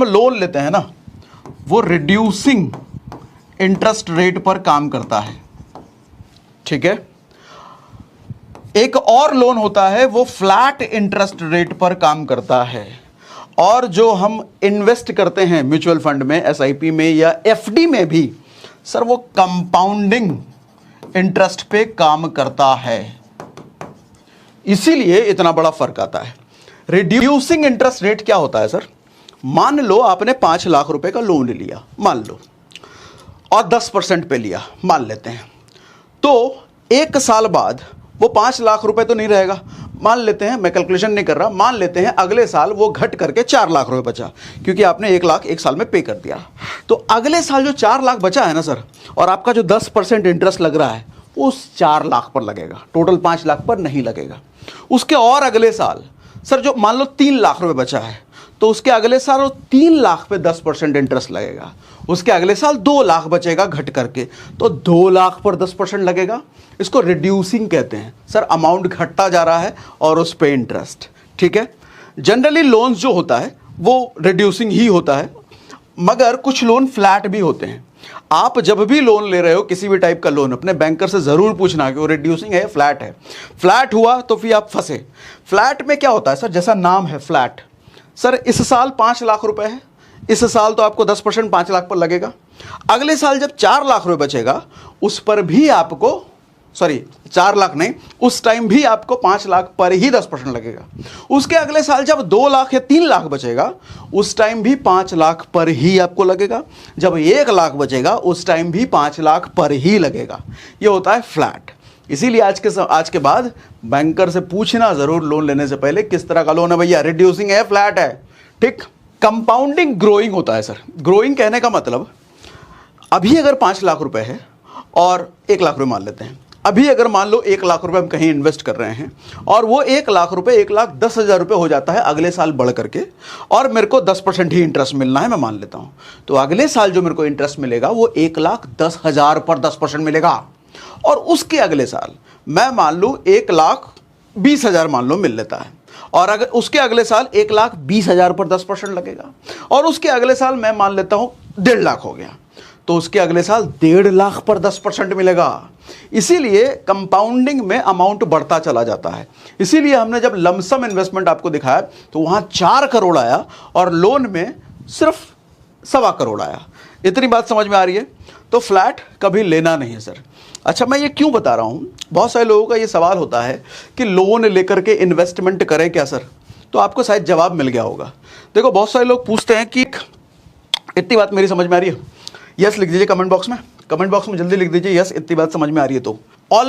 हम लोन लेते हैं ना, वो रिड्यूसिंग इंटरेस्ट रेट पर काम करता है, ठीक है। एक और लोन होता है वो फ्लैट इंटरेस्ट रेट पर काम करता है। और जो हम इन्वेस्ट करते हैं म्यूचुअल फंड में, एसआईपी में या एफडी में भी, सर वो कंपाउंडिंग इंटरेस्ट पे काम करता है। इसीलिए इतना बड़ा फर्क आता है। रिड्यूसिंग इंटरेस्ट रेट क्या होता है सर? मान लो आपने 5 लाख रुपए का लोन लिया, मान लो, और 10% पे लिया, मान लेते हैं, तो 1 साल बाद वो 5 लाख रुपए तो नहीं रहेगा, मान लेते हैं, मैं कैलकुलेशन नहीं कर रहा, मान लेते हैं अगले साल वो घट करके 4 लाख रुपए बचा, क्योंकि आपने 1 लाख 1 साल में पे कर दिया। तो अगले साल जो 4 लाख बचा है ना सर, और आपका जो 10% इंटरेस्ट लग रहा है वो उस 4 लाख पर लगेगा, टोटल 5 लाख पर नहीं लगेगा। उसके और अगले साल सर जो मान लो 3 लाख रुपए बचा है, तो उसके अगले साल वो 3 लाख पे 10% इंटरेस्ट लगेगा। उसके अगले साल 2 लाख बचेगा घट करके, तो 2 लाख पर 10% लगेगा। इसको रिड्यूसिंग कहते हैं सर, अमाउंट घटता जा रहा है और उस पे इंटरेस्ट, ठीक है। जनरली लोन्स जो होता है वो रिड्यूसिंग ही होता है, मगर कुछ लोन फ्लैट भी होते हैं। आप जब भी लोन ले रहे हो, किसी भी टाइप का लोन, अपने बैंकर से जरूर पूछना कि वो रिड्यूसिंग है या फ्लैट है। फ्लैट हुआ तो फिर आप फंसे। फ्लैट में क्या होता है सर, जैसा नाम है फ्लैट, सर इस साल 5 लाख रुपए है, इस साल तो आपको 10% 5 लाख पर लगेगा। अगले साल जब 4 लाख रुपए बचेगा, उस पर भी आपको, सॉरी 4 लाख नहीं, उस टाइम भी आपको 5 लाख पर ही 10% लगेगा। उसके अगले साल जब 2 लाख या 3 लाख बचेगा, उस टाइम भी 5 लाख पर ही आपको लगेगा। जब 1 लाख बचेगा, उस टाइम भी 5 लाख पर ही लगेगा। ये होता है फ्लैट। इसीलिए आज के बाद बैंकर से पूछना जरूर लोन लेने से पहले, किस तरह का लोन है भैया, रिड्यूसिंग है, फ्लैट है, ठीक। कंपाउंडिंग ग्रोइंग होता है सर। ग्रोइंग कहने का मतलब, अभी अगर 5 लाख रुपए है और 1 लाख रुपए मान लेते हैं, अभी अगर मान लो 1 लाख रुपए हम कहीं इन्वेस्ट कर रहे हैं और वो 1 लाख रुपए 1,10,000 रुपए हो जाता है अगले साल बढ़ करके, और मेरे को 10% ही इंटरेस्ट मिलना है, मैं मान लेता हूं, तो अगले साल जो मेरे को इंटरेस्ट मिलेगा वो 1,10,000 पर 10% मिलेगा। और उसके अगले साल मैं मान लूं 1,20,000 मान लो मिल लेता है, और अगर उसके अगले साल 1,20,000 पर 10% लगेगा, और उसके अगले साल मैं मान लेता हूं 1.5 लाख हो गया, तो उसके अगले साल 1.5 लाख पर 10% मिलेगा। इसीलिए कंपाउंडिंग में अमाउंट बढ़ता चला जाता है। इसीलिए हमने जब लमसम इन्वेस्टमेंट आपको दिखाया तो वहां 4 करोड़ आया और लोन में सिर्फ 1.25 करोड़ आया। इतनी बात समझ में आ रही है? तो फ्लैट कभी लेना नहीं है सर। अच्छा, मैं ये क्यों बता रहा हूं, बहुत सारे लोगों का ये सवाल होता है कि लोन लेकर के इन्वेस्टमेंट करें क्या सर, तो आपको शायद जवाब मिल गया होगा। देखो, बहुत सारे लोग पूछते हैं कि इतनी बात मेरी समझ में आ रही है, यस लिख दीजिए कमेंट बॉक्स में, जल्दी लिख दीजिए यस, इतनी बात समझ में आ रही है तो। ऑल